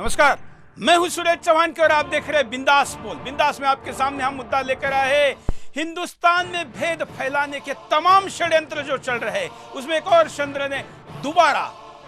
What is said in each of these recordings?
नमस्कार, मैं हूं सुरेश चौहान और आप देख रहे हैं बिंदास बोल। बिंदास में आपके सामने हम मुद्दा लेकर आए हिंदुस्तान में भेद फैलाने के तमाम षड्यंत्र जो चल रहे हैं, उसमें एक और चंद्र ने दोबारा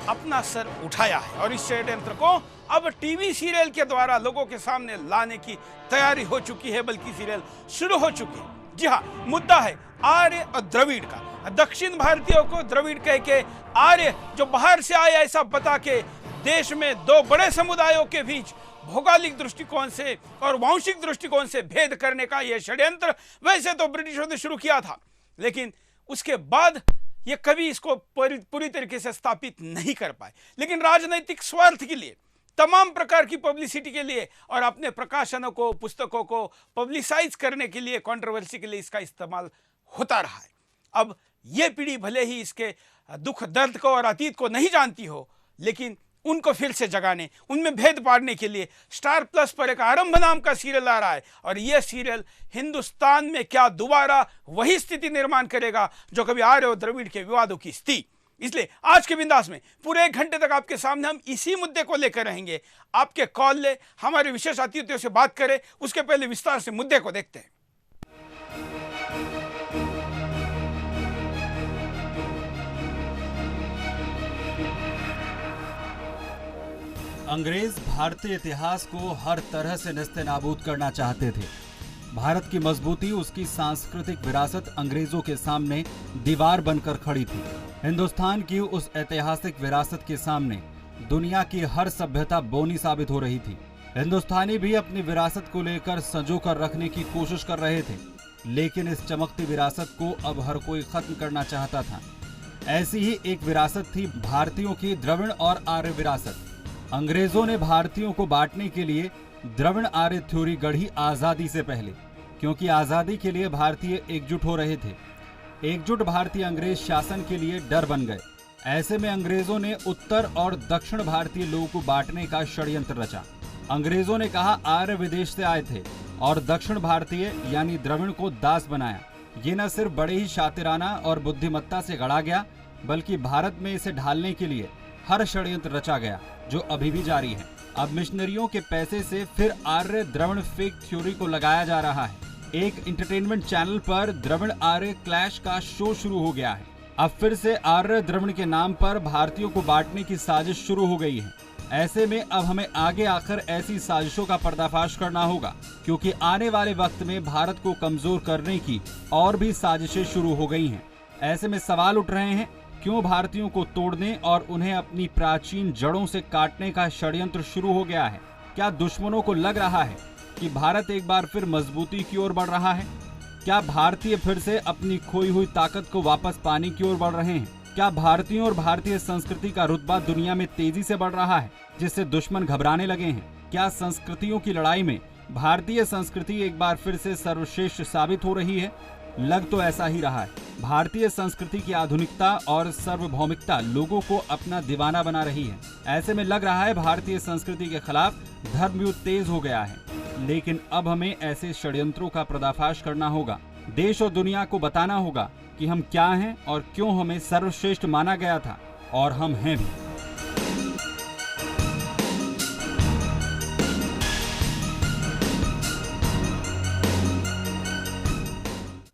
अपना सर उठाया है और इस षड्यंत्र को अब टीवी सीरियल के द्वारा लोगों के सामने लाने की तैयारी हो चुकी है, बल्कि सीरियल शुरू हो चुकी है। जी हाँ, मुद्दा है आर्य और द्रविड़ का। दक्षिण भारतीयों को द्रविड़ कह के, आर्य जो बाहर से आए ऐसा बता के देश में दो बड़े समुदायों के बीच भौगोलिक दृष्टिकोण से और वांशिक दृष्टिकोण से भेद करने का यह षड्यंत्र वैसे तो ब्रिटिशों ने शुरू किया था, लेकिन उसके बाद ये कभी इसको पूरी तरीके से स्थापित नहीं कर पाए। लेकिन राजनीतिक स्वार्थ के लिए, तमाम प्रकार की पब्लिसिटी के लिए और अपने प्रकाशनों को, पुस्तकों को पब्लिसाइज करने के लिए, कंट्रोवर्सी के लिए इसका इस्तेमाल होता रहा है। अब ये पीढ़ी भले ही इसके दुख दर्द को और अतीत को नहीं जानती हो, लेकिन उनको फिर से जगाने, उनमें भेद पाड़ने के लिए स्टार प्लस पर एक आरंभ नाम का सीरियल आ रहा है और यह सीरियल हिंदुस्तान में क्या दोबारा वही स्थिति निर्माण करेगा जो कभी आर्य और द्रविड़ के विवादों की स्थिति। इसलिए आज के बिंदास में पूरे 1 घंटे तक आपके सामने हम इसी मुद्दे को लेकर रहेंगे। आपके कॉल ले, हमारे विशेष अतिथियों से बात करें, उसके पहले विस्तार से मुद्दे को देखते हैं। अंग्रेज भारतीय इतिहास को हर तरह से नेस्तनाबूद करना चाहते थे। भारत की मजबूती, उसकी सांस्कृतिक विरासत अंग्रेजों के सामने दीवार बनकर खड़ी थी। हिंदुस्तान की उस ऐतिहासिक विरासत के सामने दुनिया की हर सभ्यता बोनी साबित हो रही थी। हिंदुस्तानी भी अपनी विरासत को लेकर संजो कर रखने की कोशिश कर रहे थे, लेकिन इस चमकती विरासत को अब हर कोई खत्म करना चाहता था। ऐसी ही एक विरासत थी भारतीयों की द्रविड़ और आर्य विरासत। अंग्रेजों ने भारतीयों को बांटने के लिए द्रविड़ आर्य थ्योरी गढ़ी आजादी से पहले, क्योंकि आजादी के लिए भारतीय एकजुट हो रहे थे। एकजुट भारतीय अंग्रेज शासन के लिए डर बन गए। ऐसे में अंग्रेजों ने उत्तर और दक्षिण भारतीय लोगों को बांटने का षड्यंत्र रचा। अंग्रेजों ने कहा आर्य विदेश से आए थे और दक्षिण भारतीय यानी द्रविड़ को दास बनाया। ये न सिर्फ बड़े ही शातिराना और बुद्धिमत्ता से गढ़ा गया, बल्कि भारत में इसे ढालने के लिए हर षड्यंत्र रचा गया, जो अभी भी जारी है। अब मिशनरियों के पैसे से फिर आर्य द्रविड़ फेक थ्योरी को लगाया जा रहा है। एक एंटरटेनमेंट चैनल पर द्रविड़ आर्य क्लैश का शो शुरू हो गया है। अब फिर से आर्य द्रविड़ के नाम पर भारतीयों को बांटने की साजिश शुरू हो गई है। ऐसे में अब हमें आगे आकर ऐसी साजिशों का पर्दाफाश करना होगा, क्योंकि आने वाले वक्त में भारत को कमजोर करने की और भी साजिशें शुरू हो गई हैं। ऐसे में सवाल उठ रहे हैं, क्यों भारतीयों को तोड़ने और उन्हें अपनी प्राचीन जड़ों से काटने का षड्यंत्र शुरू हो गया है? क्या दुश्मनों को लग रहा है कि भारत एक बार फिर मजबूती की ओर बढ़ रहा है? क्या भारतीय फिर से अपनी खोई हुई ताकत को वापस पाने की ओर बढ़ रहे हैं? क्या भारतीयों और भारतीय संस्कृति का रुतबा दुनिया में तेजी से बढ़ रहा है, जिससे दुश्मन घबराने लगे हैं? क्या संस्कृतियों की लड़ाई में भारतीय संस्कृति एक बार फिर से सर्वश्रेष्ठ साबित हो रही है? लग तो ऐसा ही रहा है। भारतीय संस्कृति की आधुनिकता और सार्वभौमिकता लोगों को अपना दीवाना बना रही है। ऐसे में लग रहा है भारतीय संस्कृति के खिलाफ धर्मयुद्ध तेज हो गया है। लेकिन अब हमें ऐसे षड्यंत्रों का पर्दाफाश करना होगा। देश और दुनिया को बताना होगा कि हम क्या हैं और क्यों हमें सर्वश्रेष्ठ माना गया था, और हम हैं भी।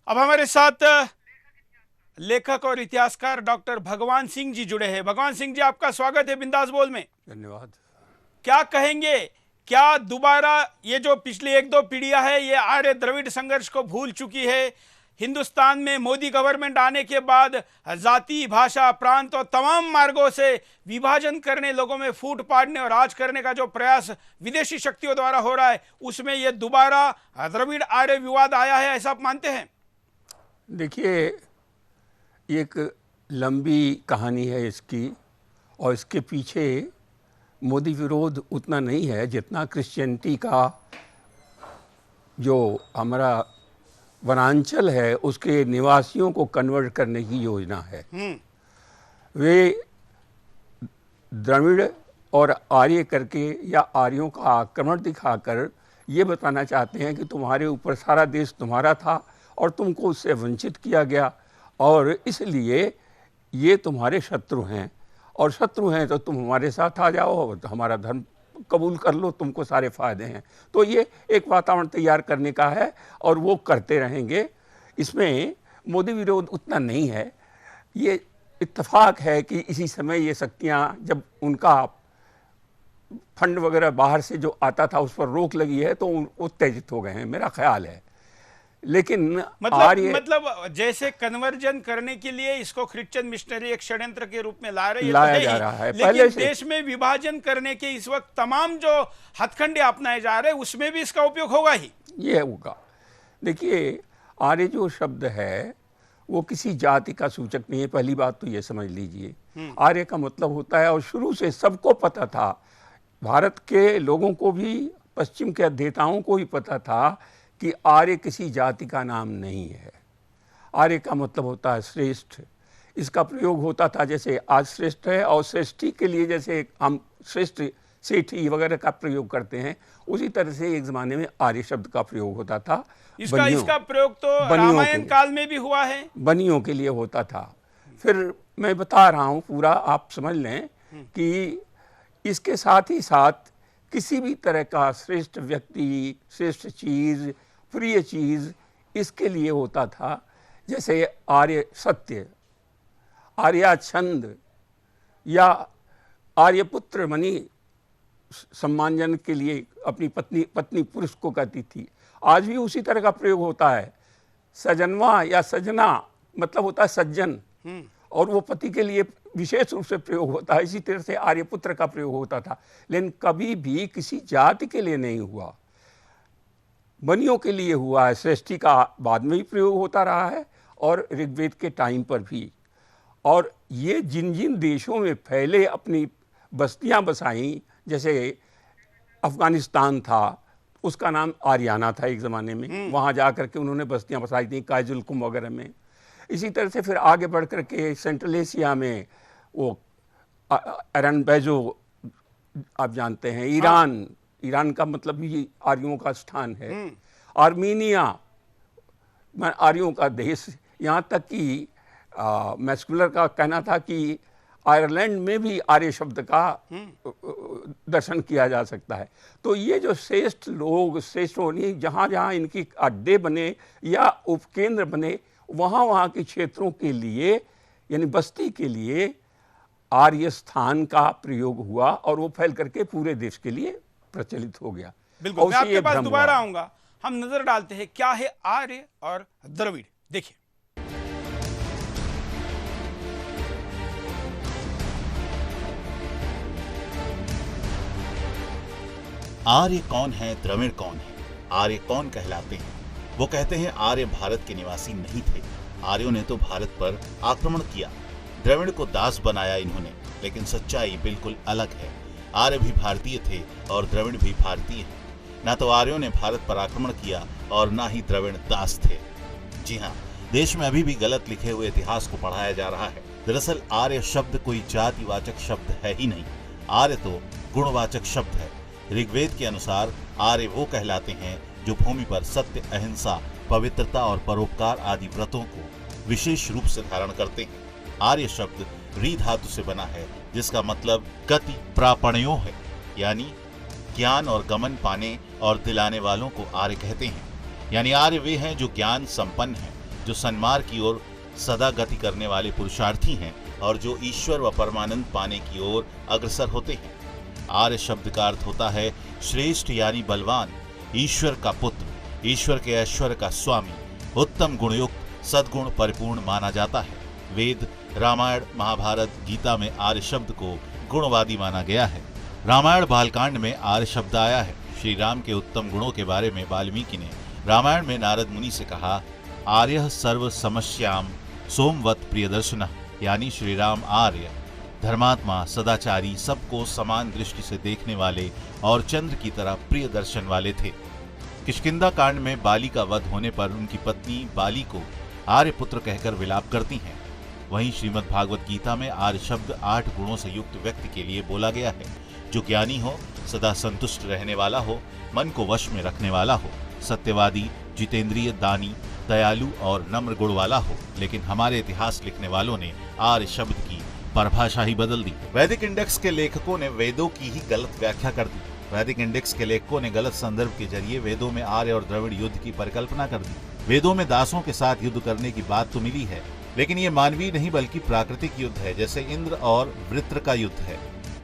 अब हमारे साथ लेखक और इतिहासकार डॉक्टर भगवान सिंह जी जुड़े हैं। भगवान सिंह जी, आपका स्वागत है बिंदास बोल में। धन्यवाद। क्या कहेंगे, क्या दोबारा ये जो पिछली 1-2 पीढ़ियां है, ये आर्य द्रविड़ संघर्ष को भूल चुकी है? हिंदुस्तान में मोदी गवर्नमेंट आने के बाद जाति, भाषा, प्रांत और तमाम मार्गों से विभाजन करने, लोगों में फूट पाड़ने और राज करने का जो प्रयास विदेशी शक्तियों द्वारा हो रहा है, उसमें ये दोबारा द्रविड़ आर्य विवाद आया है, ऐसा आप मानते हैं? देखिए, एक लंबी कहानी है इसकी, और इसके पीछे मोदी विरोध उतना नहीं है जितना क्रिश्चियनिटी का जो हमारा वनांचल है उसके निवासियों को कन्वर्ट करने की योजना है। वे द्रविड़ और आर्य करके या आर्यों का आक्रमण दिखाकर ये बताना चाहते हैं कि तुम्हारे ऊपर सारा देश तुम्हारा था और तुमको उससे वंचित किया गया, और इसलिए ये तुम्हारे शत्रु हैं, और शत्रु हैं तो तुम हमारे साथ आ जाओ, हमारा धर्म कबूल कर लो, तुमको सारे फायदे हैं। तो ये एक वातावरण तैयार करने का है और वो करते रहेंगे। इसमें मोदी विरोध उतना नहीं है। ये इत्तेफाक है कि इसी समय ये शक्तियाँ, जब उनका फंड वगैरह बाहर से जो आता था उस पर रोक लगी है, तो उत्तेजित हो गए हैं, मेरा ख्याल है। लेकिन मतलब जैसे कन्वर्जन करने के लिए इसको क्रिश्चियन मिशनरी एक षड्यंत्र के रूप में लाया जा रहा है, लेकिन देश में विभाजन करने के इस वक्त तमाम जो हथकंडे अपनाए जा रहे हैं उसमें भी इसका उपयोग होगा ही। ये होगा। देखिए, आर्य जो शब्द है वो किसी जाति का सूचक नहीं है, पहली बात तो ये समझ लीजिए। आर्य का मतलब होता है, और शुरू से सबको पता था, भारत के लोगों को भी, पश्चिम के अध्येताओं को भी पता था कि आर्य किसी जाति का नाम नहीं है। आर्य का मतलब होता है श्रेष्ठ। इसका प्रयोग होता था, जैसे आज श्रेष्ठ है और श्रेष्ठी के लिए जैसे हम श्रेष्ठ, सेठी वगैरह का प्रयोग करते हैं, उसी तरह से एक ज़माने में आर्य शब्द का प्रयोग होता था। इसका प्रयोग तो रामायण काल में भी हुआ है, बनियों के लिए होता था। फिर मैं बता रहा हूँ पूरा, आप समझ लें कि इसके साथ ही साथ किसी भी तरह का श्रेष्ठ व्यक्ति, श्रेष्ठ चीज़, प्रिय चीज़, इसके लिए होता था। जैसे आर्य सत्य, आर्या छंद, या आर्यपुत्र मनी सम्मानजन के लिए अपनी पत्नी पुरुष को कहती थी। आज भी उसी तरह का प्रयोग होता है। सजनवा या सजना मतलब होता है सज्जन, और वो पति के लिए विशेष रूप से प्रयोग होता है। इसी तरह से आर्यपुत्र का प्रयोग होता था, लेकिन कभी भी किसी जाति के लिए नहीं हुआ, बनियों के लिए हुआ है। श्रेष्ठी का बाद में भी प्रयोग होता रहा है, और ऋग्वेद के टाइम पर भी। और ये जिन जिन देशों में पहले अपनी बस्तियां बसाईं, जैसे अफगानिस्तान था, उसका नाम आर्याना था एक ज़माने में, वहाँ जा कर के उन्होंने बस्तियां बसाई थी, कायजुलकुम वगैरह में। इसी तरह से फिर आगे बढ़ कर के सेंट्रल एशिया में वो अरनबैजो आप जानते हैं, ईरान का मतलब भी आर्यों का स्थान है। आर्मीनिया आर्यों का देश, यहाँ तक कि मैस्कुलर का कहना था कि आयरलैंड में भी आर्य शब्द का दर्शन किया जा सकता है। तो ये जो श्रेष्ठ लोग, श्रेष्ठ होनी, जहाँ जहाँ इनकी अड्डे बने या उपकेंद्र बने, वहाँ वहाँ के क्षेत्रों के लिए, यानी बस्ती के लिए आर्य स्थान का प्रयोग हुआ, और वो फैल करके पूरे देश के लिए प्रचलित हो गया। बिल्कुल, मैं आपके पास दोबारा आऊंगा। हम नजर डालते हैं क्या है आर्य और द्रविड़। देखिए, आर्य कौन है, द्रविड़ कौन है, आर्य कौन कहलाते हैं? वो कहते हैं आर्य भारत के निवासी नहीं थे। आर्यों ने तो भारत पर आक्रमण किया, द्रविड़ को दास बनाया इन्होंने। लेकिन सच्चाई बिल्कुल अलग है। आर्य भी भारतीय थे और द्रविड़ भी भारतीय हैं। ना तो आर्यों ने भारत पर आक्रमण किया और ना ही द्रविड़ दास थे। जी हाँ, देश में अभी भी गलत लिखे हुए इतिहास को पढ़ाया जा रहा है। दरअसल आर्य शब्द कोई जातिवाचक शब्द है ही नहीं। आर्य तो गुणवाचक शब्द है। ऋग्वेद के अनुसार आर्य वो कहलाते हैं जो भूमि पर सत्य, अहिंसा, पवित्रता और परोपकार आदि व्रतों को विशेष रूप से धारण करते हैं। आर्य शब्द री धातु से बना है, जिसका मतलब गति प्रापणयो है, यानी ज्ञान और गमन पाने और दिलाने वालों को आर्य कहते हैं। यानी आर्य वे हैं जो ज्ञान संपन्न हैं, जो सन्मार्ग की ओर सदा गति करने वाले पुरुषार्थी हैं और जो ईश्वर व परमानंद पाने की ओर अग्रसर होते हैं। आर्य शब्द का अर्थ होता है श्रेष्ठ यानी बलवान, ईश्वर का पुत्र, ईश्वर के ऐश्वर्य का स्वामी, उत्तम गुणयुक्त, सद्गुण परिपूर्ण माना जाता है। वेद, रामायण, महाभारत, गीता में आर्य शब्द को गुणवादी माना गया है। रामायण बालकांड में आर्य शब्द आया है। श्री राम के उत्तम गुणों के बारे में वाल्मीकि ने रामायण में नारद मुनि से कहा, आर्य सर्व समस्याम सोमवत प्रियदर्शनः, यानी श्री राम आर्य, धर्मात्मा, सदाचारी, सबको समान दृष्टि से देखने वाले और चंद्र की तरह प्रिय दर्शन वाले थे। किष्किंधा कांड में बाली का वध होने पर उनकी पत्नी बाली को आर्य पुत्र कहकर विलाप करती हैं। वहीं श्रीमद् भागवत गीता में आर्य शब्द 8 गुणों से युक्त व्यक्ति के लिए बोला गया है, जो ज्ञानी हो, सदा संतुष्ट रहने वाला हो, मन को वश में रखने वाला हो, सत्यवादी, जितेंद्रिय, दानी, दयालु और नम्र गुण वाला हो। लेकिन हमारे इतिहास लिखने वालों ने आर्य शब्द की परिभाषा ही बदल दी। वैदिक इंडेक्स के लेखकों ने वेदों की ही गलत व्याख्या कर दी। वैदिक इंडेक्स के लेखकों ने गलत संदर्भ के जरिए वेदों में आर्य और द्रविड़ युद्ध की परिकल्पना कर दी। वेदों में दासों के साथ युद्ध करने की बात तो मिली है, लेकिन ये मानवीय नहीं बल्कि प्राकृतिक युद्ध है, जैसे इंद्र और वृत्र का युद्ध है।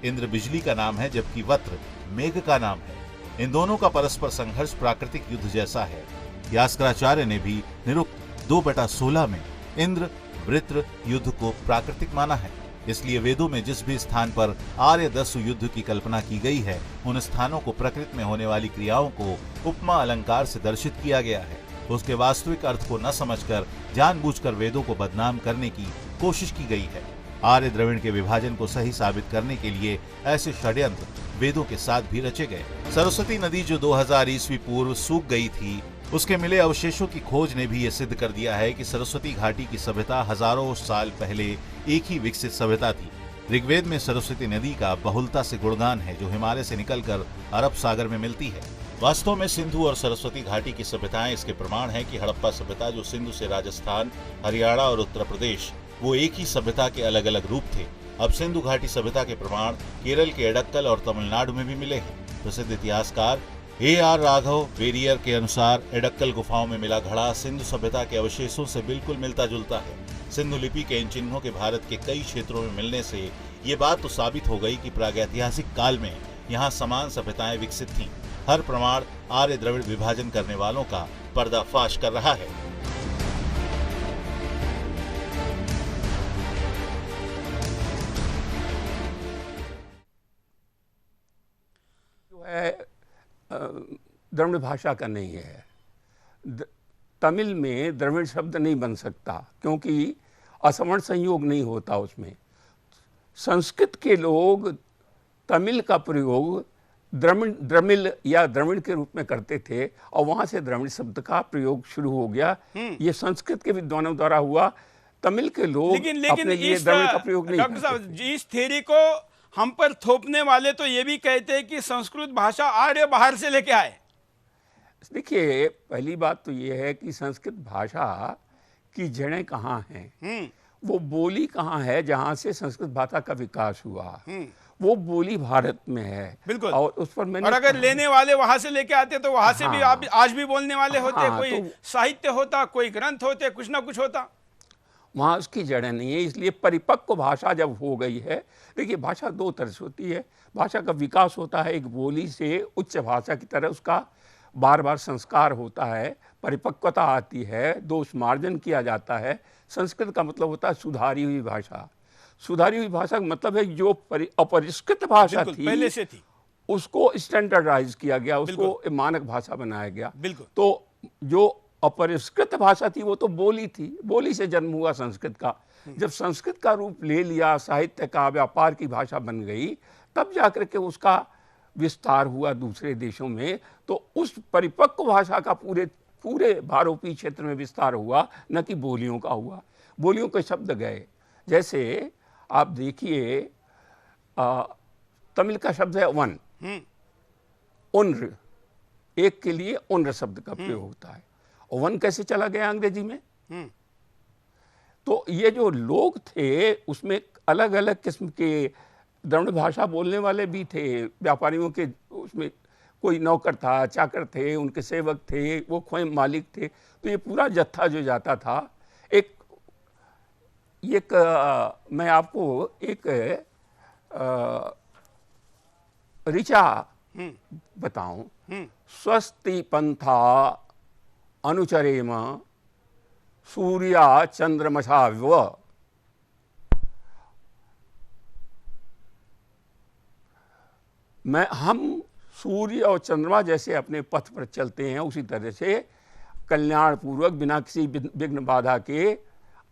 इंद्र बिजली का नाम है, जबकि वत्र मेघ का नाम है। इन दोनों का परस्पर संघर्ष प्राकृतिक युद्ध जैसा है। यास्कराचार्य ने भी निरुक्त 2/16 में इंद्र वृत्र युद्ध को प्राकृतिक माना है। इसलिए वेदों में जिस भी स्थान पर आर्य दस्यु युद्ध की कल्पना की गई है, उन स्थानों को प्रकृति में होने वाली क्रियाओं को उपमा अलंकार से दर्शित किया गया है। उसके वास्तविक अर्थ को न समझकर जानबूझकर वेदों को बदनाम करने की कोशिश की गई है। आर्य द्रविड़ के विभाजन को सही साबित करने के लिए ऐसे षड्यंत्र वेदों के साथ भी रचे गए। सरस्वती नदी जो 2000 ईस्वी पूर्व सूख गई थी, उसके मिले अवशेषों की खोज ने भी ये सिद्ध कर दिया है कि सरस्वती घाटी की सभ्यता हजारों साल पहले एक ही विकसित सभ्यता थी। ऋग्वेद में सरस्वती नदी का बहुलता से गुणगान है, जो हिमालय से निकलकर अरब सागर में मिलती है। वास्तव में सिंधु और सरस्वती घाटी की सभ्यताएं इसके प्रमाण है कि हड़प्पा सभ्यता जो सिंधु से राजस्थान, हरियाणा और उत्तर प्रदेश, वो एक ही सभ्यता के अलग अलग रूप थे। अब सिंधु घाटी सभ्यता के प्रमाण केरल के एडक्कल और तमिलनाडु में भी मिले हैं। प्रसिद्ध इतिहासकार A.R. राघव वेरियर के अनुसार एडक्कल गुफाओं में मिला घड़ा सिंधु सभ्यता के अवशेषों से बिल्कुल मिलता जुलता है। सिंधु लिपि के इन चिन्हों के भारत के कई क्षेत्रों में मिलने से ये बात तो साबित हो गई कि प्रागैतिहासिक काल में यहाँ समान सभ्यताएं विकसित थीं। हर प्रमाण आर्य द्रविड़ विभाजन करने वालों का पर्दाफाश कर रहा है। द्रविड़ भाषा का नहीं है। तमिल में द्रविड़ शब्द नहीं बन सकता, क्योंकि असवर्ण संयोग नहीं होता उसमें। संस्कृत के लोग तमिल का प्रयोग द्रमिल या द्रविड़ के रूप में करते थे, और वहां से द्रविड़ शब्द का प्रयोग शुरू हो गया। ये संस्कृत के विद्वानों द्वारा हुआ। तमिल के लोग लेकिन अपने लिए द्रविड़ का प्रयोग नहीं डॉक्टर साहब, इस थ्योरी को हम पर थोपने वाले तो ये भी कहते हैं कि संस्कृत भाषा आर्य बाहर से लेके आए। देखिए, पहली बात तो ये है कि संस्कृत भाषा की जड़ें कहाँ हैं, वो बोली कहाँ है जहाँ से संस्कृत भाषा का विकास हुआ। वो बोली भारत में है। बिल्कुल। और उस पर मैंने, और अगर लेने वाले वहां से लेके आते तो वहां से भी आप आज भी बोलने वाले होते। कोई तो साहित्य होता, कोई ग्रंथ होते, कुछ ना कुछ होता। वहाँ उसकी जड़ें नहीं है। इसलिए परिपक्व भाषा जब हो गई है, देखिए भाषा दो तरह से होती है। भाषा का विकास होता है एक बोली से उच्च भाषा की तरह, उसका बार बार संस्कार होता है, परिपक्वता आती है, दोष मार्जन किया जाता है। संस्कृत का मतलब होता है सुधारी हुई भाषा। सुधारी हुई भाषा का मतलब है जो अपरिष्कृत भाषा थी पहले से थी, उसको स्टैंडर्डाइज किया गया, उसको मानक भाषा बनाया गया। बिल्कुल। तो जो अपरिष्कृत भाषा थी वो तो बोली थी, बोली से जन्म हुआ संस्कृत का। जब संस्कृत का रूप ले लिया, साहित्य का, व्यापार की भाषा बन गई, तब जाकर के उसका विस्तार हुआ दूसरे देशों में। तो उस परिपक्व भाषा का पूरे भारोपी क्षेत्र में विस्तार हुआ, न कि बोलियों का हुआ। बोलियों के शब्द गए। जैसे आप देखिए, तमिल का शब्द है वन, उन्र, एक के लिए उन्र शब्द का प्रयोग होता है। और वन कैसे चला गया अंग्रेजी में? तो ये जो लोग थे उसमें अलग अलग किस्म के द्रविड़ भाषा बोलने वाले भी थे। व्यापारियों के उसमें कोई नौकर था, चाकर थे, उनके सेवक थे, वो स्वयं मालिक थे। तो ये पूरा जत्था जो जाता था, मैं आपको एक ऋचा बताऊं। स्वस्ति पंथा अनुचरेम सूर्या चंद्रमसा विव। हम सूर्य और चंद्रमा जैसे अपने पथ पर चलते हैं, उसी तरह से कल्याण पूर्वक बिना किसी विघ्न बाधा के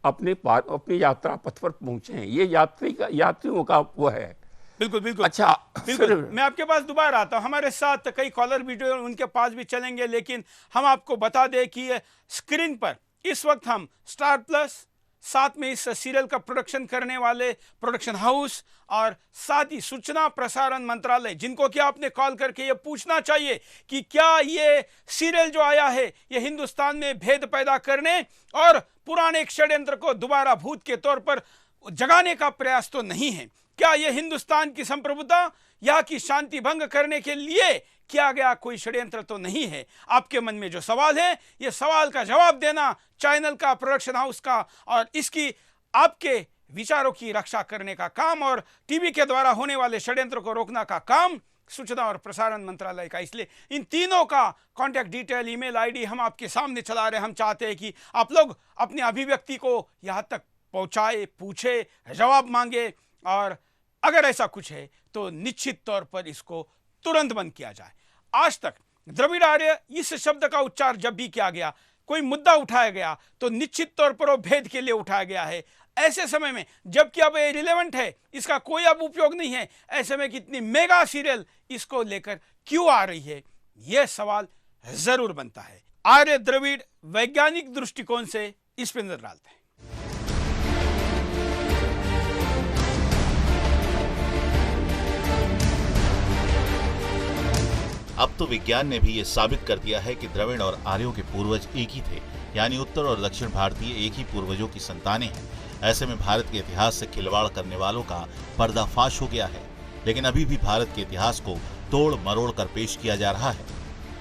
अपनी यात्रा पथ पर पहुंचे हैं। ये यात्रियों का वो है। बिल्कुल बिल्कुल। अच्छा, बिल्कुल। मैं आपके पास दोबारा आता हूं। हमारे साथ कई कॉलर वीडियो उनके पास भी चलेंगे, लेकिन हम आपको बता दें कि स्क्रीन पर इस वक्त हम स्टार प्लस, साथ में इस सीरियल का प्रोडक्शन करने वाले प्रोडक्शन हाउस, और साथ ही सूचना प्रसारण मंत्रालय, जिनको कि आपने कॉल करके ये पूछना चाहिए कि क्या ये सीरियल जो आया है ये हिंदुस्तान में भेद पैदा करने और पुराने षड्यंत्र को दोबारा भूत के तौर पर जगाने का प्रयास तो नहीं है। क्या यह हिंदुस्तान की संप्रभुता या की शांति भंग करने के लिए किया गया कोई षड्यंत्र तो नहीं है? आपके मन में जो सवाल है, यह सवाल का जवाब देना चैनल का, प्रोडक्शन हाउस का और इसकी आपके विचारों की रक्षा करने का काम और टीवी के द्वारा होने वाले षड्यंत्र को रोकने का काम सूचना और प्रसारण मंत्रालय का। इसलिए इन तीनों का कॉन्टैक्ट डिटेल, ईमेल आईडी हम आपके सामने चला रहे हैं। हम चाहते हैं कि आप लोग अपनी अभिव्यक्ति को यहाँ तक पहुँचाए, पूछे, जवाब मांगे और अगर ऐसा कुछ है तो निश्चित तौर पर इसको तुरंत बंद किया जाए। आज तक द्रविड़ आर्य इस शब्द का उच्चार जब भी किया गया, कोई मुद्दा उठाया गया तो निश्चित तौर पर वो भेद के लिए उठाया गया है। ऐसे समय में जबकि अब ये रिलेवेंट है, इसका कोई अब उपयोग नहीं है, ऐसे में कितनी मेगा सीरियल इसको लेकर क्यों आ रही है, यह सवाल जरूर बनता है। आर्य द्रविड़ वैज्ञानिक दृष्टिकोण से इस पर नजर डालते हैं। अब तो विज्ञान ने भी ये साबित कर दिया है कि द्रविड़ और आर्यों के पूर्वज एक ही थे, यानी उत्तर और दक्षिण भारतीय एक ही पूर्वजों की संतानें हैं। ऐसे में भारत के इतिहास से खिलवाड़ करने वालों का पर्दाफाश हो गया है, लेकिन अभी भी भारत के इतिहास को तोड़ मरोड़ कर पेश किया जा रहा है।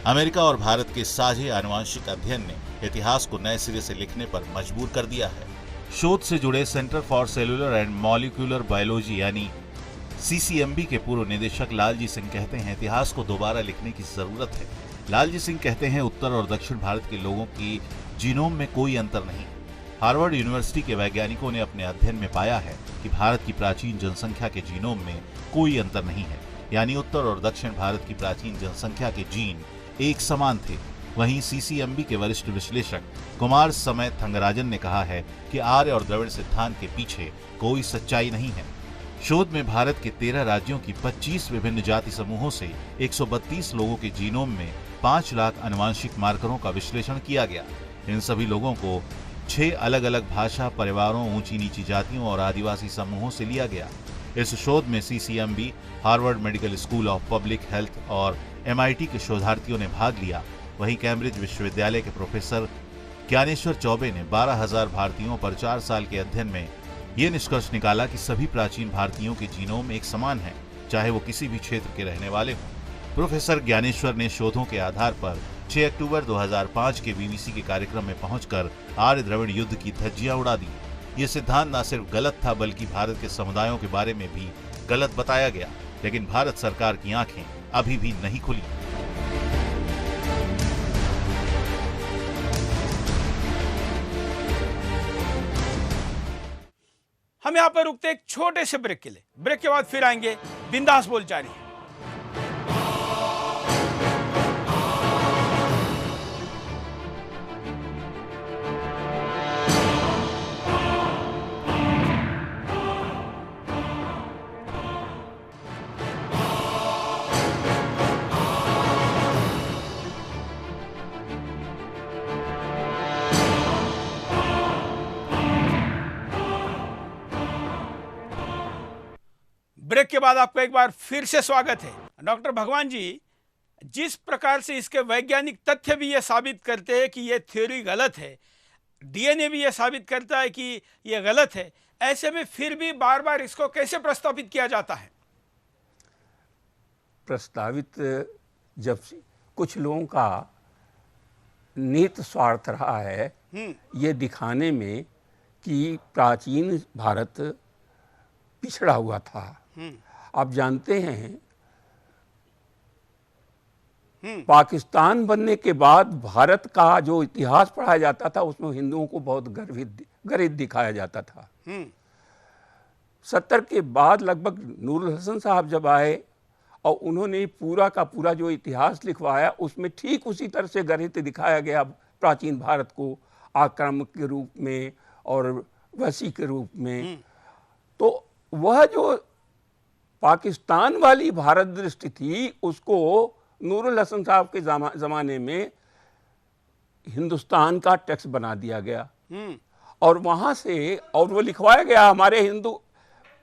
अमेरिका और भारत के साझे आनुवंशिक अध्ययन ने इतिहास को नए सिरे से लिखने पर मजबूर कर दिया है। शोध से जुड़े centre for cellular and molecular biology यानी CCMB के पूर्व निदेशक लालजी सिंह कहते हैं इतिहास को दोबारा लिखने की जरूरत है। लालजी सिंह कहते हैं उत्तर और दक्षिण भारत के लोगों की जीनोम में कोई अंतर नहीं। हार्वर्ड यूनिवर्सिटी के वैज्ञानिकों ने अपने अध्ययन में पाया है कि भारत की प्राचीन जनसंख्या के जीनोम में कोई अंतर नहीं है, यानी उत्तर और दक्षिण भारत की प्राचीन जनसंख्या के जीन एक समान थे। वहीं CCMB के वरिष्ठ विश्लेषक कुमार समय थंगराजन ने कहा है कि आर्य और द्रविड़ सिद्धांत के पीछे कोई सच्चाई नहीं है। शोध में भारत के 13 राज्यों की 25 विभिन्न जाति समूहों से 132 लोगों के जीनोम में 5 लाख आनुवंशिक मार्करों का विश्लेषण किया गया। इन सभी लोगों को 6 अलग अलग भाषा परिवारों, ऊंची नीची जातियों और आदिवासी समूहों से लिया गया। इस शोध में CCMB, Harvard medical school of public health और MIT के शोधार्थियों ने भाग लिया। वहीं कैम्ब्रिज विश्वविद्यालय के प्रोफेसर ज्ञानेश्वर चौबे ने 12,000 भारतीयों पर 4 साल के अध्ययन में ये निष्कर्ष निकाला कि सभी प्राचीन भारतीयों के जीनोम एक समान हैं, चाहे वो किसी भी क्षेत्र के रहने वाले हों। प्रोफेसर ज्ञानेश्वर ने शोधों के आधार पर 6 अक्टूबर 2005 के BBC के कार्यक्रम में पहुंचकर आर्य द्रविड़ युद्ध की धज्जियां उड़ा दी। ये सिद्धांत न सिर्फ गलत था बल्कि भारत के समुदायों के बारे में भी गलत बताया गया, लेकिन भारत सरकार की आंखें अभी भी नहीं खुली। हम यहां पर रुकते एक छोटे से ब्रेक के लिए। ब्रेक के बाद फिर आएंगे, बिंदास बोल जारी है। ब्रेक के बाद आपका एक बार फिर से स्वागत है। डॉक्टर भगवान जी, जिस प्रकार से इसके वैज्ञानिक तथ्य भी ये साबित करते हैं कि ये थ्योरी गलत है, DNA भी ये साबित करता है कि ये गलत है, ऐसे में फिर भी बार बार इसको कैसे प्रस्तावित किया जाता है? प्रस्तावित जब कुछ लोगों का निहित स्वार्थ रहा है ये दिखाने में कि प्राचीन भारत पिछड़ा हुआ था। आप जानते हैं पाकिस्तान बनने के बाद भारत का जो इतिहास पढ़ाया जाता था उसमें हिंदुओं को बहुत गर्वित दिखाया जाता था। 70 के बाद लगभग नूरुल हसन साहब जब आए और उन्होंने पूरा का पूरा जो इतिहास लिखवाया उसमें ठीक उसी तरह से गर्वित दिखाया गया प्राचीन भारत को, आक्रामक के रूप में और वसी के रूप में। तो वह जो पाकिस्तान वाली भारत दृष्टि थी उसको नूरुल हसन साहब के ज़माने में हिंदुस्तान का टेक्स्ट बना दिया गया और वहाँ से और वो लिखवाया गया। हमारे हिंदू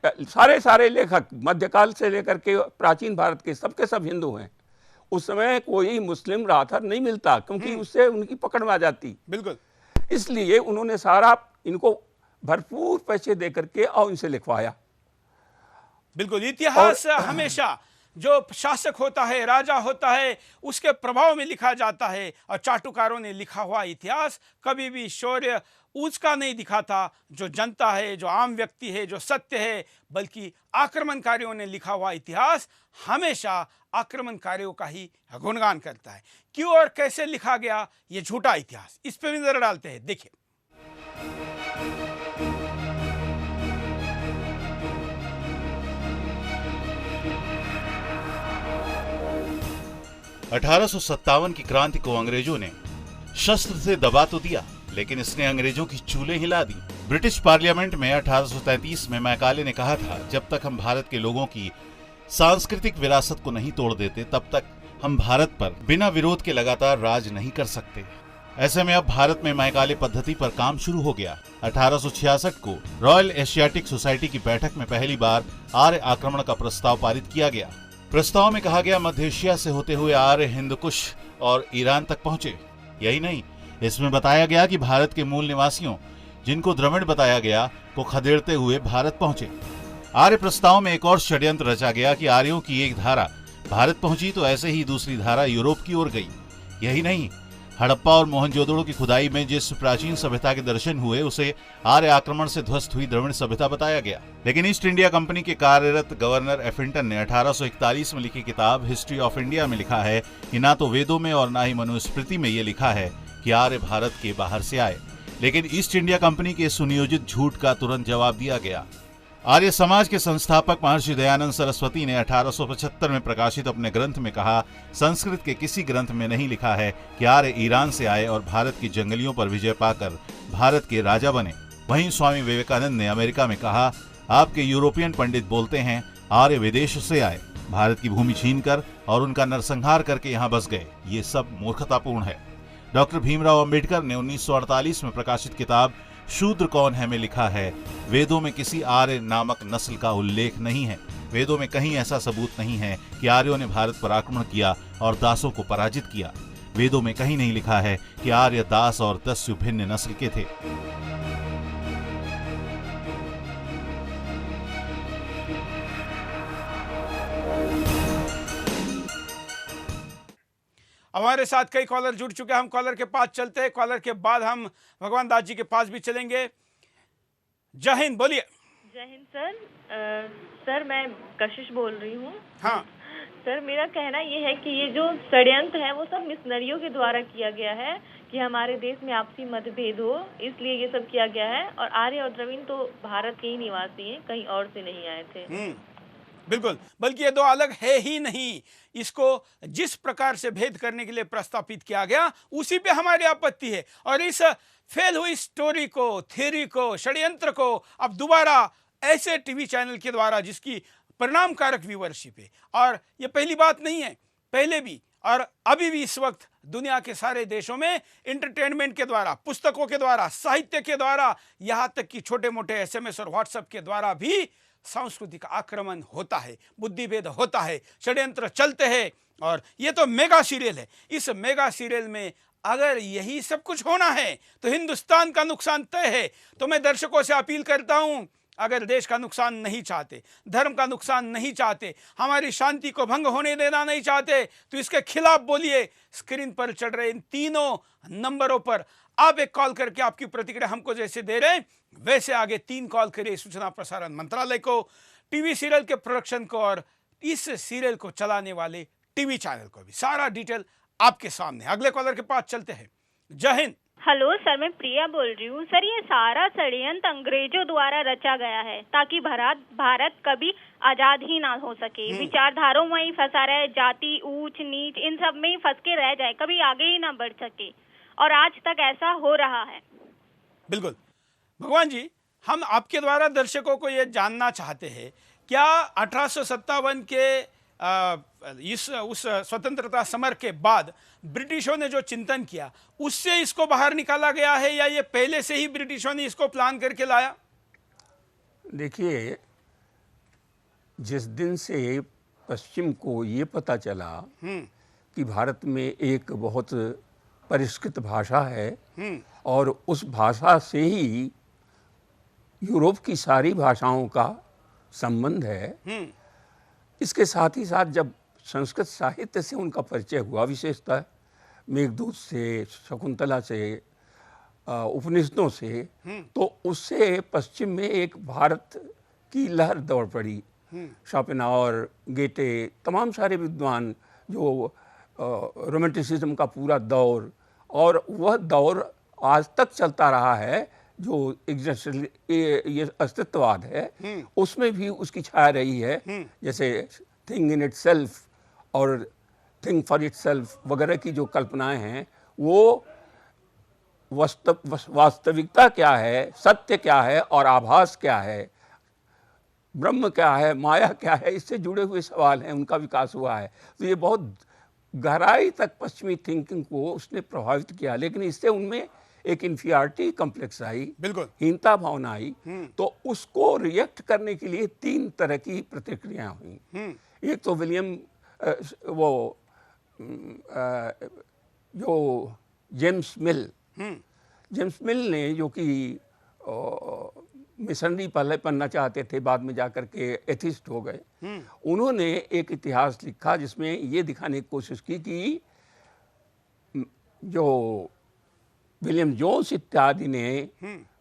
सारे लेखक मध्यकाल से लेकर के प्राचीन भारत के सबके सब हिंदू हैं। उस समय कोई मुस्लिम राथर नहीं मिलता क्योंकि उससे उनकी पकड़ में आ जाती। बिल्कुल। इसलिए उन्होंने सारा इनको भरपूर पैसे दे करके और उनसे लिखवाया। बिल्कुल, इतिहास हमेशा जो शासक होता है, राजा होता है, उसके प्रभाव में लिखा जाता है। और चाटुकारों ने लिखा हुआ इतिहास कभी भी शौर्य उसका नहीं दिखाता जो जनता है, जो आम व्यक्ति है, जो सत्य है, बल्कि आक्रमणकारियों ने लिखा हुआ इतिहास हमेशा आक्रमणकारियों का ही गुणगान करता है। क्यों और कैसे लिखा गया ये झूठा इतिहास, इस पर भी नजर डालते हैं। देखिए, 1857 की क्रांति को अंग्रेजों ने शस्त्र से दबा तो दिया, लेकिन इसने अंग्रेजों की चूल्हे हिला दी। ब्रिटिश पार्लियामेंट में 1833 में मैकाले ने कहा था, जब तक हम भारत के लोगों की सांस्कृतिक विरासत को नहीं तोड़ देते, तब तक हम भारत पर बिना विरोध के लगातार राज नहीं कर सकते। ऐसे में अब भारत में मैकाले पद्धति पर काम शुरू हो गया। 1866 को रॉयल एशियाटिक सोसाइटी की बैठक में पहली बार आर्य आक्रमण का प्रस्ताव पारित किया गया। प्रस्ताव में कहा गया, मध्य एशिया से होते हुए आर्य हिंदकुश और ईरान तक पहुंचे। यही नहीं, इसमें बताया गया कि भारत के मूल निवासियों, जिनको द्रविड़ बताया गया, को खदेड़ते हुए भारत पहुंचे। आर्य प्रस्ताव में एक और षड्यंत्र रचा गया कि आर्यों की एक धारा भारत पहुंची तो ऐसे ही दूसरी धारा यूरोप की ओर गई। यही नहीं, हड़प्पा और मोहनजोदड़ो की खुदाई में जिस प्राचीन सभ्यता के दर्शन हुए, उसे आर्य आक्रमण से ध्वस्त हुई द्रविड़ सभ्यता बताया गया। लेकिन ईस्ट इंडिया कंपनी के कार्यरत गवर्नर एफिंटन ने 1841 में लिखी किताब हिस्ट्री ऑफ इंडिया में लिखा है कि ना तो वेदों में और ना ही मनुस्मृति में ये लिखा है कि आर्य भारत के बाहर से आए। लेकिन ईस्ट इंडिया कंपनी के सुनियोजित झूठ का तुरंत जवाब दिया गया। आर्य समाज के संस्थापक महर्षि दयानंद सरस्वती ने 1875 में प्रकाशित अपने ग्रंथ में कहा, संस्कृत के किसी ग्रंथ में नहीं लिखा है कि आर्य ईरान से आए और भारत की जंगलियों पर विजय पाकर भारत के राजा बने। वहीं स्वामी विवेकानंद ने अमेरिका में कहा, आपके यूरोपियन पंडित बोलते हैं आर्य विदेश से आए, भारत की भूमि छीनकर और उनका नरसंहार करके यहाँ बस गए। ये सब मूर्खतापूर्ण है। डॉक्टर भीमराव अंबेडकर ने 1948 में प्रकाशित किताब शूद्र कौन है में लिखा है, वेदों में किसी आर्य नामक नस्ल का उल्लेख नहीं है। वेदों में कहीं ऐसा सबूत नहीं है कि आर्यों ने भारत पर आक्रमण किया और दासों को पराजित किया। वेदों में कहीं नहीं लिखा है कि आर्य दास और दस्यु भिन्न नस्ल के थे। हमारे साथ कई कॉलर जुड़ चुके हैं। हम कॉलर के पास चलते हैं। कॉलर के बाद हम भगवान दास जी के पास भी चलेंगे। जय हिंद, बोलिए। जय हिंद सर। सर मैं कशिश बोल रही हूँ। हाँ सर, मेरा कहना ये है कि ये जो षड्यंत्र है वो सब मिशनरियों के द्वारा किया गया है कि हमारे देश में आपसी मतभेद हो, इसलिए ये सब किया गया है। और आर्य और द्रविड़ तो भारत के ही निवासी हैं, कहीं और से नहीं आए थे। बिल्कुल, बल्कि ये दो अलग है ही नहीं। इसको जिस प्रकार से भेद करने के लिए प्रस्तापित किया गया, उसी पे हमारी आपत्ति है। और इस फेल हुई स्टोरी को, थ्योरी को, षड्यंत्र को अब दोबारा ऐसे टीवी चैनल के द्वारा जिसकी परिणामकारक व्यूअरशिप है, और ये पहली बात नहीं है, पहले भी और अभी भी इस वक्त दुनिया के सारे देशों में एंटरटेनमेंट के द्वारा, पुस्तकों के द्वारा, साहित्य के द्वारा, यहाँ तक कि छोटे मोटे SMS और व्हाट्सएप के द्वारा भी सांस्कृतिक आक्रमण होता है, बुद्धिभेद होता है, षड्यंत्र चलते हैं। और ये तो मेगा सीरियल है। इस मेगा सीरियल में अगर यही सब कुछ होना है तो हिंदुस्तान का नुकसान तय है। तो मैं दर्शकों से अपील करता हूं, अगर देश का नुकसान नहीं चाहते, धर्म का नुकसान नहीं चाहते, हमारी शांति को भंग होने देना नहीं चाहते, तो इसके खिलाफ बोलिए। स्क्रीन पर चल रहे इन तीनों नंबरों पर आप एक कॉल करके आपकी प्रतिक्रिया हमको जैसे दे रहे हैं, वैसे आगे 3 कॉल करिए सूचना प्रसारण मंत्रालय को, टीवी सीरियल के प्रोडक्शन को और इस सीरियल को चलाने वाले टीवी चैनल को भी। सारा डिटेल आपके सामने। अगले कॉलर के पास चलते हैं। जय हिंद। हेलो सर, मैं प्रिया बोल रही हूँ। सर, ये सारा षड्यंत्र अंग्रेजों द्वारा रचा गया है ताकि भारत कभी आजाद ही ना हो सके। विचारधाराओं में ही फंसा रहे, जाति, ऊंच नीच, इन सब में ही फंस के रह जाए, कभी आगे ही ना बढ़ सके। और आज तक ऐसा हो रहा है। बिल्कुल भगवान जी, हम आपके द्वारा दर्शकों को यह जानना चाहते हैं, क्या 1857 के उस स्वतंत्रता समर के बाद ब्रिटिशों ने जो चिंतन किया, उससे इसको बाहर निकाला गया है, या ये पहले से ही ब्रिटिशों ने इसको प्लान करके लाया? देखिए, जिस दिन से पश्चिम को ये पता चला कि भारत में एक बहुत परिष्कृत भाषा है और उस भाषा से ही यूरोप की सारी भाषाओं का संबंध है। इसके साथ ही साथ जब संस्कृत साहित्य से उनका परिचय हुआ, विशेषतः मेघदूत से, शकुंतला से, उपनिषदों से, तो उससे पश्चिम में एक भारत की लहर दौड़ पड़ी। शोपेनहावर, गेटे, तमाम सारे विद्वान, जो रोमांटिसिज्म का पूरा दौर, और वह दौर आज तक चलता रहा है, जो ये अस्तित्ववाद है, उसमें भी उसकी छाया रही है। जैसे थिंग इन इटसेल्फ और थिंग फॉर इटसेल्फ वगैरह की जो कल्पनाएं हैं, वो वास्तविकता क्या है, सत्य क्या है और आभास क्या है, ब्रह्म क्या है, माया क्या है, इससे जुड़े हुए सवाल हैं, उनका विकास हुआ है। तो ये बहुत गहराई तक पश्चिमी थिंकिंग को उसने प्रभावित किया, लेकिन इससे उनमें एक इन्फीरियरिटी कॉम्प्लेक्स आई, बिल्कुल हीनता भावना आई। तो उसको रिएक्ट करने के लिए 3 तरह की प्रतिक्रियाएं हुई। एक तो विलियम जो जेम्स मिल ने, जो कि मिशनरी पहले पढ़ना चाहते थे, बाद में जाकर के एथिस्ट हो गए, उन्होंने एक इतिहास लिखा जिसमें ये दिखाने की कोशिश की कि जो विलियम जोन्स इत्यादि ने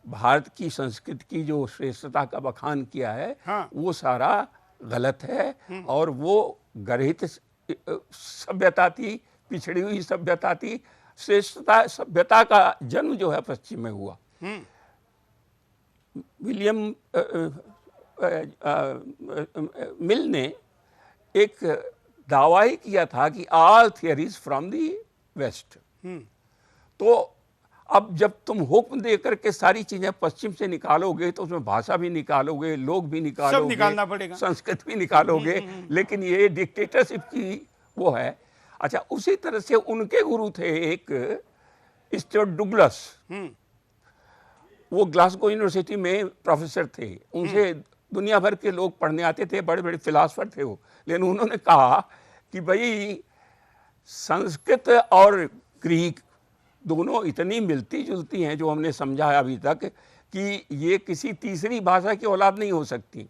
भारत की संस्कृति की जो श्रेष्ठता का बखान किया है, वो सारा गलत है, और वो गर्हित सभ्यता थी, पिछड़ी हुई सभ्यता थी। श्रेष्ठता सभ्यता का जन्म जो है पश्चिम में हुआ। विलियम मिल ने एक दावा ही किया था कि all theories from the west. तो अब जब तुम हुक्म दे करके सारी चीजें पश्चिम से निकालोगे, तो उसमें भाषा भी निकालोगे, लोग भी निकालोगे, सब निकालना पड़ेगा, संस्कृत भी निकालोगे, लेकिन ये डिक्टेटरशिप की वो है। अच्छा, उसी तरह से उनके गुरु थे एक स्टुअर्ट डुगलस, वो ग्लासगो यूनिवर्सिटी में प्रोफेसर थे, उनसे दुनिया भर के लोग पढ़ने आते थे, बड़े बड़े फिलासफर थे वो। लेकिन उन्होंने कहा कि भाई संस्कृत और ग्रीक दोनों इतनी मिलती जुलती हैं, जो हमने समझा है अभी तक, कि ये किसी तीसरी भाषा की औलाद नहीं हो सकती।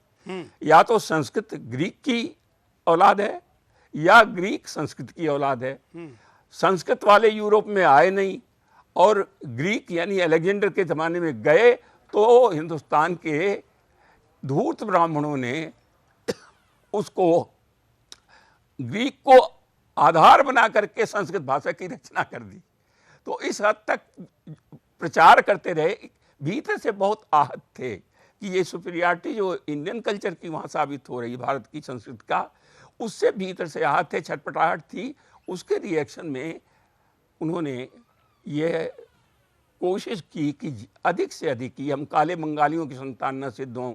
या तो संस्कृत ग्रीक की औलाद है, या ग्रीक संस्कृत की औलाद है। संस्कृत वाले यूरोप में आए नहीं, और ग्रीक यानी अलेक्जेंडर के ज़माने में गए, तो हिंदुस्तान के धूर्त ब्राह्मणों ने उसको, ग्रीक को आधार बना करके संस्कृत भाषा की रचना कर दी। तो इस हद तक प्रचार करते रहे, भीतर से बहुत आहत थे कि ये सुपीरियरिटी जो इंडियन कल्चर की वहाँ साबित हो रही, भारत की संस्कृति का, उससे भीतर से आहत थे, छटपटाहट थी। उसके रिएक्शन में उन्होंने ये कोशिश की कि अधिक से अधिक की हम काले बंगालियों की संतान न सिद्ध हों,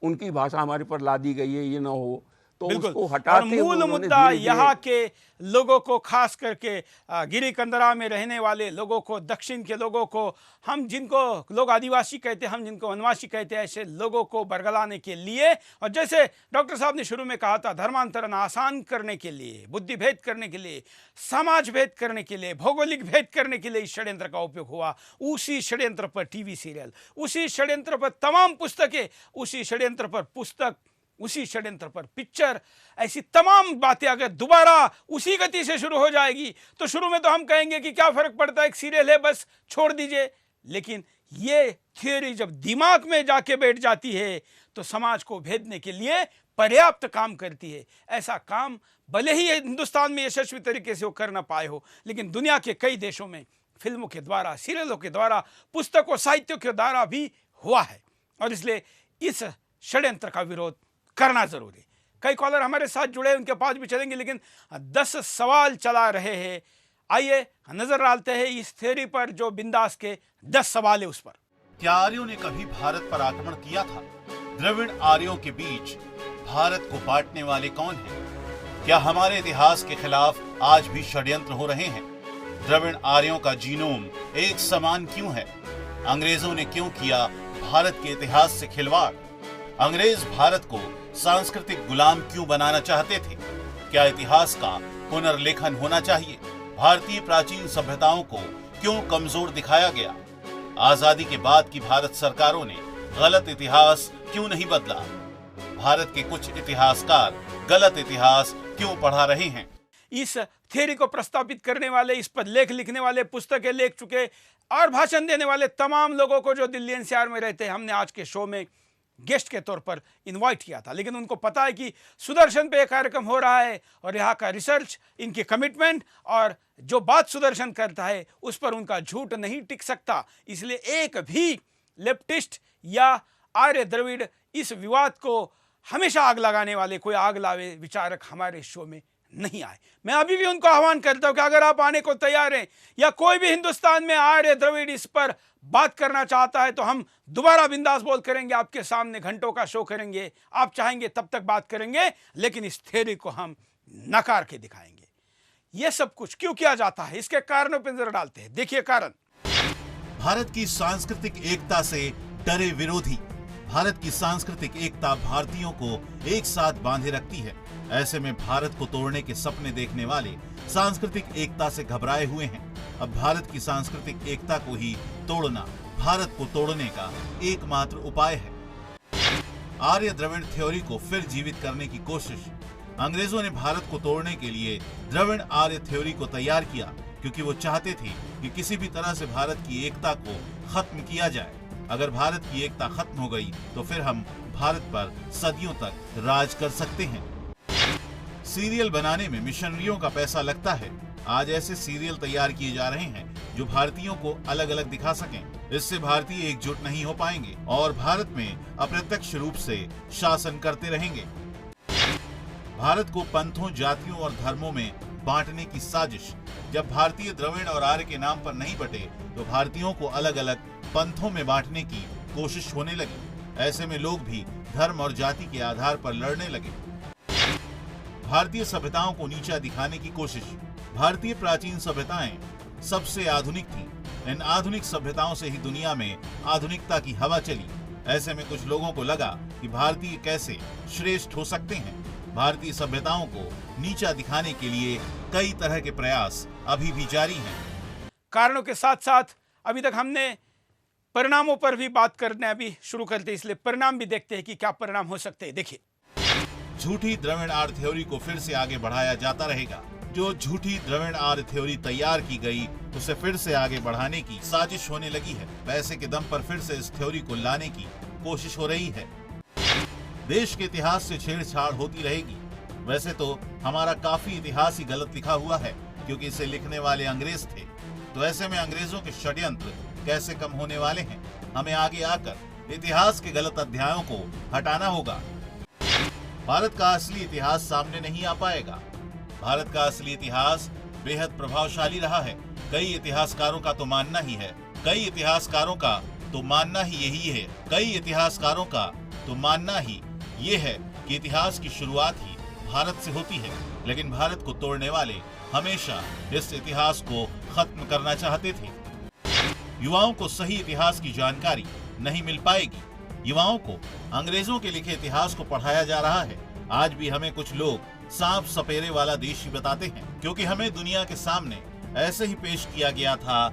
उनकी भाषा हमारे पर लादी गई है, ये न हो, तो उसको हटाते और मूल मुद्दा यहाँ के लोगों को, खास करके गिरी कंदरा में रहने वाले लोगों को, दक्षिण के लोगों को, हम जिनको लोग आदिवासी कहते हैं, हम जिनको वनवासी कहते हैं, ऐसे लोगों को बरगलाने के लिए, और जैसे डॉक्टर साहब ने शुरू में कहा था, धर्मांतरण आसान करने के लिए, बुद्धि भेद करने के लिए, समाज भेद करने के लिए, भौगोलिक भेद करने के लिए इस षड्यंत्र का उपयोग हुआ। उसी षड्यंत्र पर टीवी सीरियल, उसी षड्यंत्र पर तमाम पुस्तकें, उसी षड्यंत्र पर पुस्तक, उसी षड्यंत्र पर पिक्चर, ऐसी तमाम बातें अगर दोबारा उसी गति से शुरू हो जाएगी, तो शुरू में तो हम कहेंगे कि क्या फर्क पड़ता है, एक सीरियल है, बस छोड़ दीजिए। लेकिन ये थियोरी जब दिमाग में जाके बैठ जाती है, तो समाज को भेदने के लिए पर्याप्त काम करती है। ऐसा काम भले ही हिंदुस्तान में यशस्वी तरीके से वो कर ना पाए हो, लेकिन दुनिया के कई देशों में फिल्मों के द्वारा, सीरियलों के द्वारा, पुस्तकों, साहित्यों के द्वारा भी हुआ है। और इसलिए इस षड्यंत्र का विरोध करना जरूरी। कई कॉलर हमारे साथ जुड़े, उनके पास भी चलेंगे, लेकिन 10 सवाल चला रहे हैं। आइए नजर डालते हैं इस थ्योरी पर, जो बिंदास के 10 सवाल है उस पर। क्या आर्यों ने कभी भारत पर आक्रमण किया था? द्रविड़ आर्यों के बीच भारत को बांटने वाले कौन हैं? क्या हमारे इतिहास के खिलाफ आज भी षड्यंत्र हो रहे हैं? द्रविड़ आर्यों का जीनोम एक समान क्यों है? अंग्रेजों ने क्यों किया भारत के इतिहास से खिलवाड़? अंग्रेज भारत को सांस्कृतिक गुलाम क्यों बनाना चाहते थे? क्या इतिहास का पुनर्लेखन होना चाहिए? भारतीय प्राचीन सभ्यताओं को क्यों कमजोर दिखाया गया? आजादी के बाद की भारत सरकारों ने गलत इतिहास क्यों नहीं बदला? भारत के कुछ इतिहासकार गलत इतिहास क्यों पढ़ा रहे हैं? इस थ्योरी को प्रस्तावित करने वाले, इस पर लेख लिखने वाले, पुस्तकें लिख चुके और भाषण देने वाले तमाम लोगों को जो दिल्ली एनसीआर में रहते हैं, हमने आज के शो में गेस्ट के तौर पर इनवाइट किया था। लेकिन उनको पता है कि सुदर्शन पे एक कार्यक्रम हो रहा है और यहाँ का रिसर्च, इनकी कमिटमेंट और जो बात सुदर्शन करता है उस पर उनका झूठ नहीं टिक सकता। इसलिए एक भी लेफ्टिस्ट या आर्य द्रविड़ इस विवाद को हमेशा आग लगाने वाले, कोई आग लावे विचारक हमारे शो में नहीं आए। मैं अभी भी उनको आह्वान करता हूं कि अगर आप आने को तैयार हैं या कोई भी हिंदुस्तान में आर्य द्रविड़ इस पर बात करना चाहता है तो हम दोबारा बिंदास बोल करेंगे, आपके सामने घंटों का शो करेंगे। आप चाहेंगे तब तक बात करेंगे, लेकिन इस थ्योरी को हम नकार के दिखाएंगे। यह सब कुछ क्यों किया जाता है, इसके कारणों पर नजर डालते हैं। देखिए कारण। भारत की सांस्कृतिक एकता से डरे विरोधी। भारत की सांस्कृतिक एकता भारतीयों को एक साथ बांधे रखती है। ऐसे में भारत को तोड़ने के सपने देखने वाले सांस्कृतिक एकता से घबराए हुए हैं। अब भारत की सांस्कृतिक एकता को ही तोड़ना भारत को तोड़ने का एकमात्र उपाय है। आर्य द्रविड़ थ्योरी को फिर जीवित करने की कोशिश। अंग्रेजों ने भारत को तोड़ने के लिए द्रविड़ आर्य थ्योरी को तैयार किया, क्योंकि वो चाहते थे कि किसी भी तरह से भारत की एकता को खत्म किया जाए। अगर भारत की एकता खत्म हो गई तो फिर हम भारत पर सदियों तक राज कर सकते हैं। सीरियल बनाने में मिशनरियों का पैसा लगता है। आज ऐसे सीरियल तैयार किए जा रहे हैं जो भारतीयों को अलग अलग दिखा सकें। इससे भारतीय एकजुट नहीं हो पाएंगे और भारत में अप्रत्यक्ष रूप से शासन करते रहेंगे। भारत को पंथों, जातियों और धर्मों में बांटने की साजिश। जब भारतीय द्रविड़ और आर्य के नाम पर नहीं बटे तो भारतीयों को अलग अलग पंथों में बांटने की कोशिश होने लगी। ऐसे में लोग भी धर्म और जाति के आधार पर लड़ने लगे। भारतीय सभ्यताओं को नीचा दिखाने की कोशिश। भारतीय प्राचीन सभ्यताएं सबसे आधुनिक थीं। इन आधुनिक सभ्यताओं से ही दुनिया में आधुनिकता की हवा चली। ऐसे में कुछ लोगों को लगा कि भारतीय कैसे श्रेष्ठ हो सकते हैं। भारतीय सभ्यताओं को नीचा दिखाने के लिए कई तरह के प्रयास अभी भी जारी हैं। कारणों के साथ साथ अभी तक हमने परिणामों पर भी बात करना अभी शुरू करते हैं, इसलिए परिणाम भी देखते हैं कि क्या परिणाम हो सकते हैं। देखिए, झूठी द्रविड़ आर्य थ्योरी को फिर से आगे बढ़ाया जाता रहेगा। जो झूठी द्रविड़ आर्य थ्योरी तैयार की गई उसे फिर से आगे बढ़ाने की साजिश होने लगी है। पैसे के दम पर फिर से इस थ्योरी को लाने की कोशिश हो रही है। देश के इतिहास से छेड़छाड़ होती रहेगी। वैसे तो हमारा काफी इतिहास ही गलत लिखा हुआ है, क्योंकि इसे लिखने वाले अंग्रेज थे। तो ऐसे में अंग्रेजों के षड्यंत्र कैसे कम होने वाले हैं? हमें आगे आकर इतिहास के गलत अध्यायों को हटाना होगा। भारत का असली इतिहास सामने नहीं आ पाएगा। भारत का असली इतिहास बेहद प्रभावशाली रहा है। कई इतिहासकारों का तो मानना ही है, कई इतिहासकारों का तो मानना ही यही है, कई इतिहासकारों का तो मानना ही ये है कि इतिहास की शुरुआत ही भारत से होती है। लेकिन भारत को तोड़ने वाले हमेशा इस इतिहास को खत्म करना चाहते थे। युवाओं को सही इतिहास की जानकारी नहीं मिल पाएगी। युवाओं को अंग्रेजों के लिखे इतिहास को पढ़ाया जा रहा है। आज भी हमें कुछ लोग सांप सपेरे वाला देश ही बताते हैं, क्योंकि हमें दुनिया के सामने ऐसे ही पेश किया गया था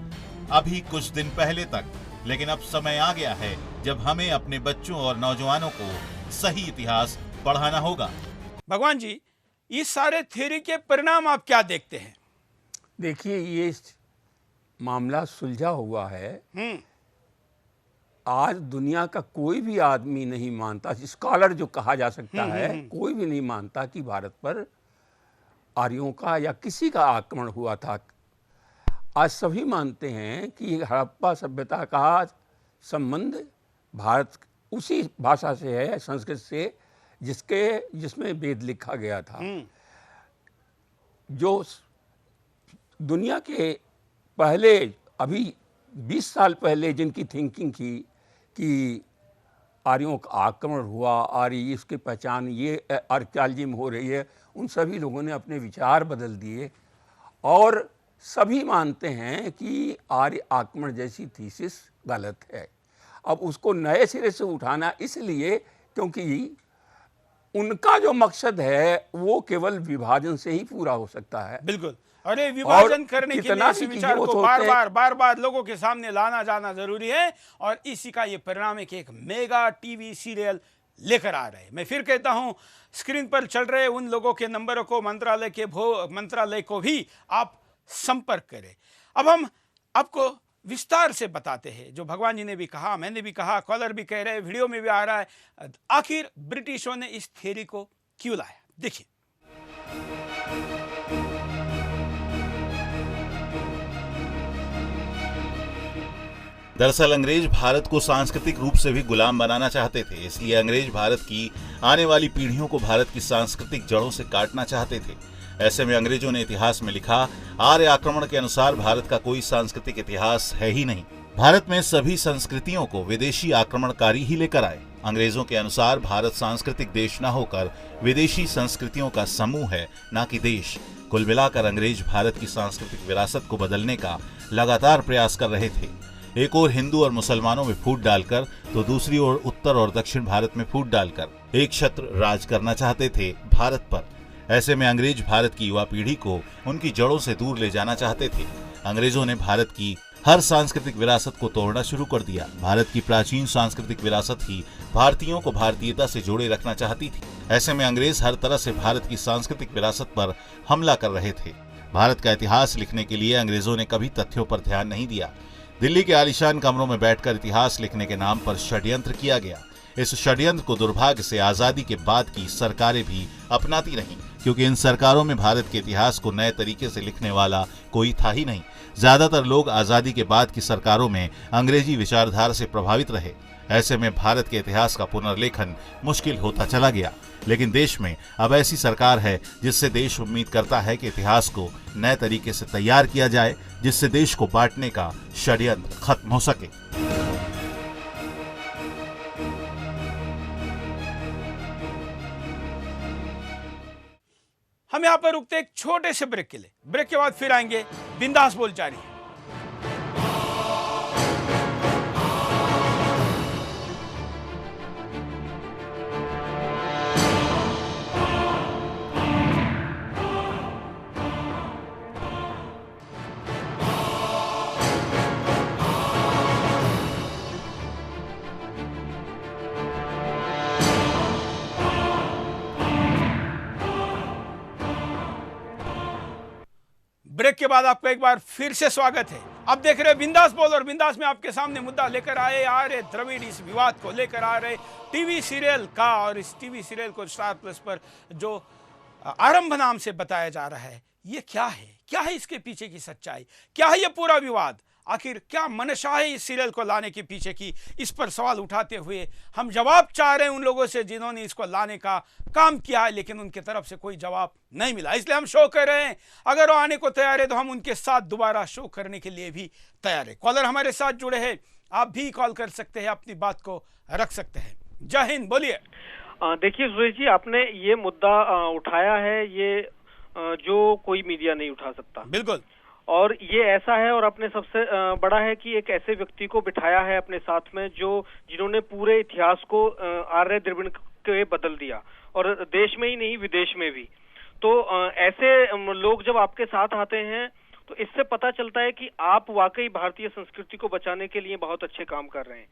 अभी कुछ दिन पहले तक। लेकिन अब समय आ गया है जब हमें अपने बच्चों और नौजवानों को सही इतिहास पढ़ाना होगा। भगवान जी, इस सारे थ्योरी के परिणाम आप क्या देखते हैं? देखिए, ये मामला सुलझा हुआ है। आज दुनिया का कोई भी आदमी नहीं मानता, स्कॉलर जो कहा जा सकता है, कोई भी नहीं मानता कि भारत पर आर्यों का या किसी का आक्रमण हुआ था। आज सभी मानते हैं कि हड़प्पा सभ्यता का संबंध भारत उसी भाषा से है, संस्कृत से, जिसमें वेद लिखा गया था। जो दुनिया के पहले, अभी 20 साल पहले जिनकी थिंकिंग थी कि आर्यों का आक्रमण हुआ, आर्य इसकी पहचान ये आर्कियोलॉजी में हो रही है, उन सभी लोगों ने अपने विचार बदल दिए और सभी मानते हैं कि आर्य आक्रमण जैसी थीसिस गलत है। अब उसको नए सिरे से उठाना इसलिए क्योंकि उनका जो मकसद है वो केवल विभाजन से ही पूरा हो सकता है। बिल्कुल। अरे विभाजन करने के कितना लिए सी इस विचार चीजें को होते हैं। बार बार लोगों के सामने लाना जाना जरूरी है, और इसी का ये परिणाम है कि एक मेगा टीवी सीरियल लेकर आ रहे हैं। मैं फिर कहता हूं, स्क्रीन पर चल रहे उन लोगों के नंबरों को मंत्रालय को भी आप संपर्क करें। अब हम आपको विस्तार से बताते हैं, जो भगवान जी ने भी कहा, मैंने भी कहा, कॉलर भी कह रहे हैं, वीडियो में भी आ रहा है, आखिर ब्रिटिशों ने इस थ्योरी को क्यों लाया। देखिए। दरअसल अंग्रेज भारत को सांस्कृतिक रूप से भी गुलाम बनाना चाहते थे, इसलिए अंग्रेज भारत की आने वाली पीढ़ियों को भारत की सांस्कृतिक जड़ों से काटना चाहते थे। ऐसे में अंग्रेजों ने इतिहास में लिखा, आर्य आक्रमण के अनुसार भारत का कोई सांस्कृतिक इतिहास है ही नहीं। भारत में सभी संस्कृतियों को विदेशी आक्रमणकारी ही लेकर आए। अंग्रेजों के अनुसार भारत सांस्कृतिक देश न होकर विदेशी संस्कृतियों का समूह है, न कि देश। कुल मिलाकर अंग्रेज भारत की सांस्कृतिक विरासत को बदलने का लगातार प्रयास कर रहे थे। एक ओर हिंदू और मुसलमानों में फूट डालकर, तो दूसरी ओर उत्तर और दक्षिण भारत में फूट डालकर एक छत्र राज करना चाहते थे भारत पर। ऐसे में अंग्रेज भारत की युवा पीढ़ी को उनकी जड़ों से दूर ले जाना चाहते थे। अंग्रेजों ने भारत की हर सांस्कृतिक विरासत को तोड़ना शुरू कर दिया। भारत की प्राचीन सांस्कृतिक विरासत ही भारतीयों को भारतीयता से जोड़े रखना चाहती थी। ऐसे में अंग्रेज हर तरह से भारत की सांस्कृतिक विरासत पर हमला कर रहे थे। भारत का इतिहास लिखने के लिए अंग्रेजों ने कभी तथ्यों पर ध्यान नहीं दिया। दिल्ली के आलीशान कमरों में बैठकर इतिहास लिखने के नाम पर षड्यंत्र किया गया। इस षड्यंत्र को दुर्भाग्य से आजादी के बाद की सरकारें भी अपनाती रहीं, क्योंकि इन सरकारों में भारत के इतिहास को नए तरीके से लिखने वाला कोई था ही नहीं। ज्यादातर लोग आजादी के बाद की सरकारों में अंग्रेजी विचारधारा से प्रभावित रहे। ऐसे में भारत के इतिहास का पुनर्लेखन मुश्किल होता चला गया। लेकिन देश में अब ऐसी सरकार है जिससे देश उम्मीद करता है कि इतिहास को नए तरीके से तैयार किया जाए, जिससे देश को बांटने का षड्यंत्र खत्म हो सके। हम यहाँ पर रुकते एक छोटे से ब्रेक के लिए। ब्रेक के बाद फिर आएंगे, बिंदास बोल जारी है। ब्रेक के बाद आपका एक बार फिर से स्वागत है। आप देख रहे हैं बिंदास बोल, और बिंदास में आपके सामने मुद्दा लेकर आ रहे द्रविड़ इस विवाद को लेकर आ रहे टीवी सीरियल का, और इस टीवी सीरियल को स्टार प्लस पर जो आरंभ नाम से बताया जा रहा है, ये क्या है? क्या है इसके पीछे की सच्चाई? क्या है ये पूरा विवाद? आखिर क्या मंशा है इस सीरियल को लाने के पीछे की? इस पर सवाल उठाते हुए हम जवाब चाह रहे हैं उन लोगों से जिन्होंने इसको लाने का काम किया है, लेकिन उनके तरफ से कोई जवाब नहीं मिला। इसलिए हम शो कर रहे हैं। अगर वो आने को तैयार है तो हम उनके साथ दोबारा शो करने के लिए भी तैयार है। कॉलर हमारे साथ जुड़े हैं, आप भी कॉल कर सकते हैं, अपनी बात को रख सकते हैं। जय हिंद, बोलिए। देखिए सुरेश जी, आपने ये मुद्दा उठाया है, ये जो कोई मीडिया नहीं उठा सकता। बिल्कुल। और ये ऐसा है, और अपने सबसे बड़ा है कि एक ऐसे व्यक्ति को बिठाया है अपने साथ में जिन्होंने पूरे इतिहास को आर्य द्रविड़ के बदल दिया, और देश में ही नहीं विदेश में भी। तो ऐसे लोग जब आपके साथ आते हैं तो इससे पता चलता है कि आप वाकई भारतीय संस्कृति को बचाने के लिए बहुत अच्छे काम कर रहे हैं।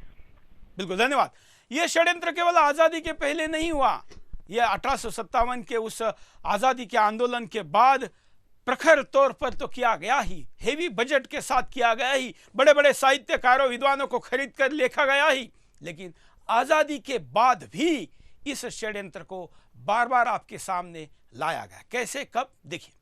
बिल्कुल, धन्यवाद। ये षड्यंत्र केवल आजादी के पहले नहीं हुआ, ये 1857 के उस आजादी के आंदोलन के बाद प्रखर तौर पर तो किया गया ही, हेवी बजट के साथ किया गया ही, बड़े बड़े साहित्यकारों विद्वानों को खरीद कर लिखा गया ही। लेकिन आजादी के बाद भी इस षड्यंत्र को बार बार आपके सामने लाया गया। कैसे, कब, देखिए।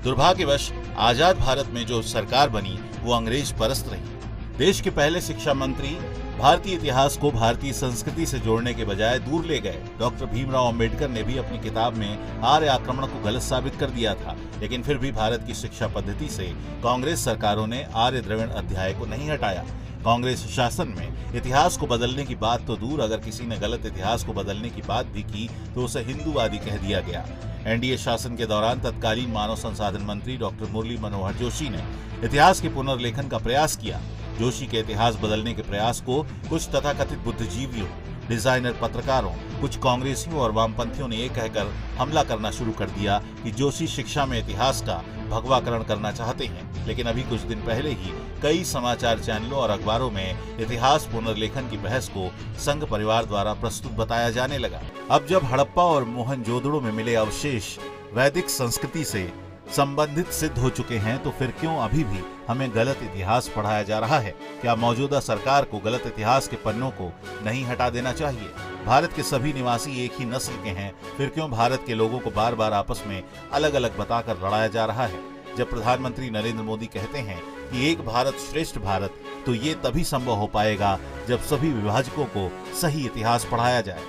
दुर्भाग्यवश आजाद भारत में जो सरकार बनी वो अंग्रेज परस्त रही। देश के पहले शिक्षा मंत्री भारतीय इतिहास को भारतीय संस्कृति से जोड़ने के बजाय दूर ले गए। डॉक्टर भीमराव अंबेडकर ने भी अपनी किताब में आर्य आक्रमण को गलत साबित कर दिया था, लेकिन फिर भी भारत की शिक्षा पद्धति से कांग्रेस सरकारों ने आर्य द्रविड़ अध्याय को नहीं हटाया। कांग्रेस शासन में इतिहास को बदलने की बात तो दूर, अगर किसी ने गलत इतिहास को बदलने की बात भी की तो उसे हिंदूवादी कह दिया गया। एनडीए शासन के दौरान तत्कालीन मानव संसाधन मंत्री डॉक्टर मुरली मनोहर जोशी ने इतिहास के पुनर्लेखन का प्रयास किया। जोशी के इतिहास बदलने के प्रयास को कुछ तथाकथित बुद्धिजीवियों डिजाइनर पत्रकारों, कुछ कांग्रेसियों और वामपंथियों ने ये कहकर हमला करना शुरू कर दिया कि जोशी शिक्षा में इतिहास का भगवाकरण करना चाहते हैं। लेकिन अभी कुछ दिन पहले ही कई समाचार चैनलों और अखबारों में इतिहास पुनर्लेखन की बहस को संघ परिवार द्वारा प्रस्तुत बताया जाने लगा। अब जब हड़प्पा और मोहनजोदड़ो में मिले अवशेष वैदिक संस्कृति से संबंधित सिद्ध हो चुके हैं, तो फिर क्यों अभी भी हमें गलत इतिहास पढ़ाया जा रहा है? क्या मौजूदा सरकार को गलत इतिहास के पन्नों को नहीं हटा देना चाहिए? भारत के सभी निवासी एक ही नस्ल के हैं, फिर क्यों भारत के लोगों को बार बार आपस में अलग अलग बताकर लड़ाया जा रहा है? जब प्रधानमंत्री नरेंद्र मोदी कहते हैं कि एक भारत श्रेष्ठ भारत, तो ये तभी संभव हो पाएगा जब सभी विभाजकों को सही इतिहास पढ़ाया जाए।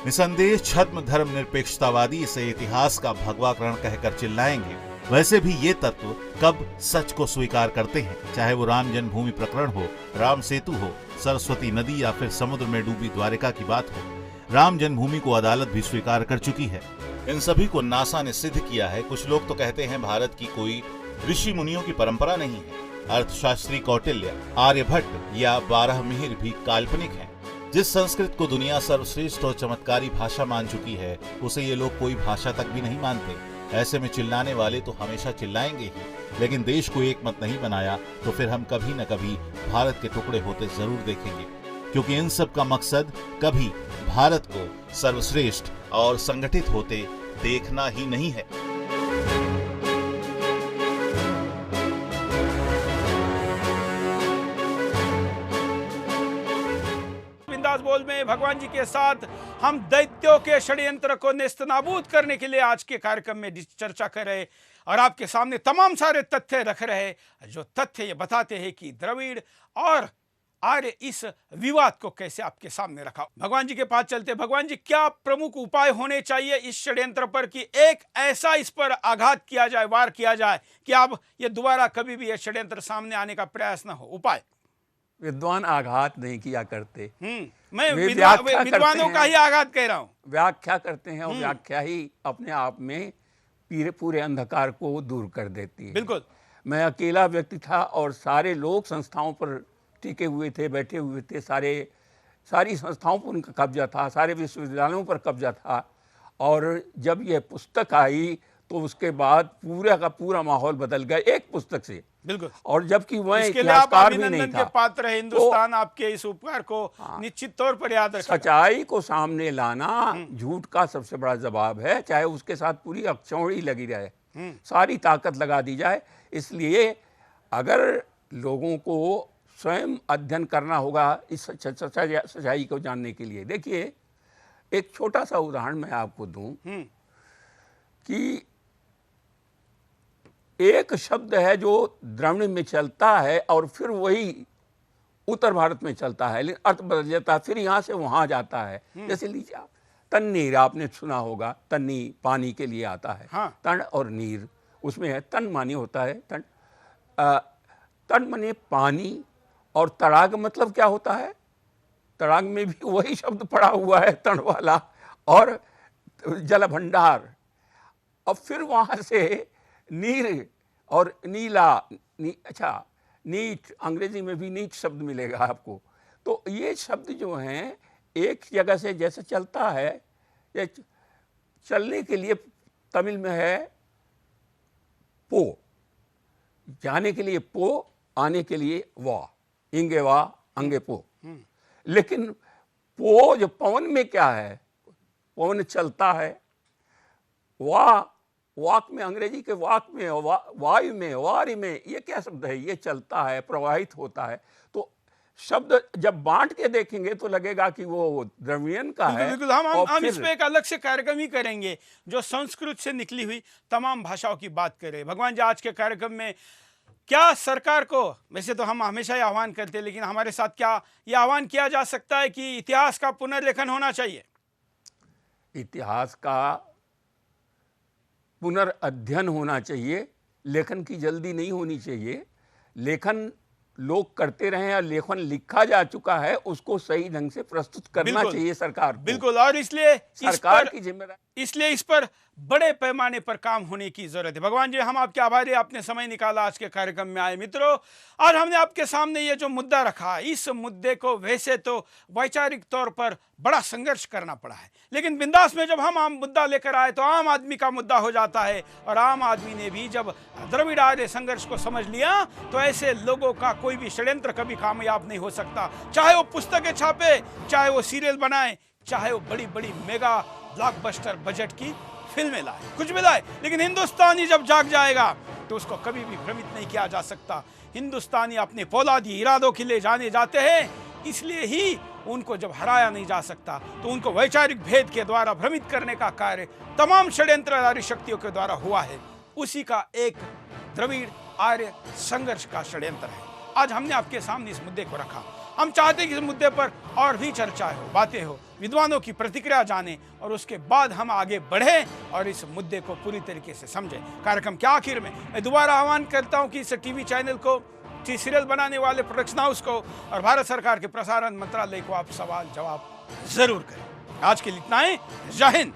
निसंदेह छद्म धर्म निरपेक्षतावादी इसे इतिहास का भगवाकरण कहकर चिल्लाएंगे। वैसे भी ये तत्व कब सच को स्वीकार करते हैं, चाहे वो राम जन्मभूमि प्रकरण हो, राम सेतु हो, सरस्वती नदी या फिर समुद्र में डूबी द्वारिका की बात हो। राम जन्मभूमि को अदालत भी स्वीकार कर चुकी है। इन सभी को नासा ने सिद्ध किया है। कुछ लोग तो कहते हैं भारत की कोई ऋषि मुनियों की परंपरा नहीं है। अर्थशास्त्री कौटिल्य, आर्यभट्ट या बारहमिहिर भी काल्पनिक हैं। जिस संस्कृत को दुनिया सर्वश्रेष्ठ और चमत्कारी भाषा मान चुकी है, उसे ये लोग कोई भाषा तक भी नहीं मानते। ऐसे में चिल्लाने वाले तो हमेशा चिल्लाएंगे ही, लेकिन देश को एक मत नहीं बनाया तो फिर हम कभी न कभी भारत के टुकड़े होते जरूर देखेंगे, क्योंकि इन सब का मकसद कभी भारत को सर्वश्रेष्ठ और संगठित होते देखना ही नहीं है। बिंदास बोल में भगवान जी के साथ हम दैत्यों के षड्यंत्र को नेस्तनाबूद करने के लिए आज के कार्यक्रम में चर्चा कर रहे और आपके सामने तमाम सारे तथ्य रख रहे, जो तथ्य ये बताते हैं कि द्रविड़ और आर्य इस विवाद को कैसे आपके सामने रखा। भगवान जी के पास चलते। भगवान जी, क्या प्रमुख उपाय होने चाहिए इस षड्यंत्र पर कि एक ऐसा इस पर आघात किया जाए, वार किया जाए कि अब ये दोबारा कभी भी ये षड्यंत्र सामने आने का प्रयास न हो? उपाय? विद्वान आघात नहीं किया करते। मैं विद्वानों का ही आघात कह रहा हूँ। व्याख्या करते हैं और व्याख्या ही अपने आप में पूरे अंधकार को दूर कर देती है। बिल्कुल। मैं अकेला व्यक्ति था और सारे लोग संस्थाओं पर टिके हुए थे, बैठे हुए थे, सारी संस्थाओं पर उनका कब्जा था, सारे विश्वविद्यालयों पर कब्जा था। और जब यह पुस्तक आई तो उसके बाद पूरा का पूरा माहौल बदल गया एक पुस्तक से। बिल्कुल। और जबकि वह इतिहासकार भी नहीं था। के पात्र है हिंदुस्तान, तो आपके इस उपकार को निश्चित तौर पर याद रखें। सच्चाई को सामने लाना झूठ का सबसे बड़ा जवाब है, चाहे उसके साथ पूरी अक्षौड़ी लगी रहे, सारी ताकत लगा दी जाए। इसलिए अगर लोगों को स्वयं अध्ययन करना होगा इस सच्चाई को जानने के लिए। देखिए, एक छोटा सा उदाहरण मैं आपको दूं कि एक शब्द है जो द्रविड़ में चलता है और फिर वही उत्तर भारत में चलता है, लेकिन अर्थ बदल जाता है, फिर यहाँ से वहाँ जाता है। जैसे लीजिए आप तन्नीर, आपने सुना होगा, तन्नी पानी के लिए आता है। हाँ। तन और नीर उसमें है। तन मानी होता है तन, तन माने पानी, और तड़ाग मतलब क्या होता है? तड़ाग में भी वही शब्द पड़ा हुआ है, तन वाला, और जल भंडार। और फिर वहाँ से नीर और नीला, नीट, अंग्रेजी में भी नीट शब्द मिलेगा आपको। तो ये शब्द जो हैं एक जगह से जैसे चलता है, ये चलने के लिए तमिल में है पो, जाने के लिए पो, आने के लिए वा, इंगे वा अंगे पो। लेकिन पो जो पवन में क्या है? पवन चलता है। वाक में, अंग्रेजी के वाक में, वायु में, वारी में, ये क्या शब्द है? ये चलता है, प्रवाहित होता है। तो शब्द जब बांट के देखेंगे तो लगेगा कि वो द्रविड़ियन का है। बिल्कुल। हम इस पे एक अलग से कार्यक्रम ही करेंगे जो संस्कृत से निकली हुई तमाम भाषाओं की बात करें। भगवान जी, आज के कार्यक्रम में क्या सरकार को, वैसे तो हम हमेशा ही आह्वान करते हैं, लेकिन हमारे साथ क्या ये आह्वान किया जा सकता है कि इतिहास का पुनर्लेखन होना चाहिए? इतिहास का पुनर्अध्ययन होना चाहिए, लेखन की जल्दी नहीं होनी चाहिए। लेखन लोग करते रहे और लेखन लिखा जा चुका है, उसको सही ढंग से प्रस्तुत करना चाहिए सरकार को। बिल्कुल। और इसलिए सरकार की जिम्मेदारी, इसलिए इस पर बड़े पैमाने पर काम होने की जरूरत है। भगवान जी, हम आपके आभारी, आपने समय निकाला, आज के कार्यक्रम में आए। मित्रों, आज हमने आपके सामने ये जो मुद्दा रखा, इस मुद्दे को वैसे तो वैचारिक तौर पर बड़ा संघर्ष करना पड़ा है। लेकिन बिंदास में जब हम आम मुद्दा लेकर आए तो आम आदमी का मुद्दा हो जाता है, और आम आदमी ने भी जब द्रविड़ आर्य संघर्ष को समझ लिया तो ऐसे लोगों का कोई भी षड्यंत्र कभी कामयाब नहीं हो सकता। चाहे वो पुस्तकें छापे, चाहे वो सीरियल बनाए, चाहे वो बड़ी बड़ी मेगा ब्लॉकबस्टर बजट की फिल्में लाए, कुछ भी लाए, लेकिन हिंदुस्तानी जब जाग जाएगा तो उसको कभी भी भ्रमित नहीं किया जा सकता। हिंदुस्तानी अपने फौलादी इरादों के लिए जाने जाते हैं, इसलिए ही उनको जब हराया नहीं जा सकता तो उनको वैचारिक भेद के द्वारा भ्रमित करने का कार्य तमाम षड्यंत्रधारी शक्तियों के द्वारा हुआ है। उसी का एक द्रविड़ आर्य संघर्ष का षड्यंत्र है। आज हमने आपके सामने इस मुद्दे को रखा। हम चाहते हैं कि इस मुद्दे पर और भी चर्चा हो, बातें हो, विद्वानों की प्रतिक्रिया जाने, और उसके बाद हम आगे बढ़े और इस मुद्दे को पूरी तरीके से समझें। कार्यक्रम के आखिर में मैं दोबारा आह्वान करता हूं कि इस टीवी चैनल को, सीरियल बनाने वाले प्रोडक्शन हाउस को और भारत सरकार के प्रसारण मंत्रालय को आप सवाल जवाब जरूर करें। आज के लिए इतना ही। जय हिंद।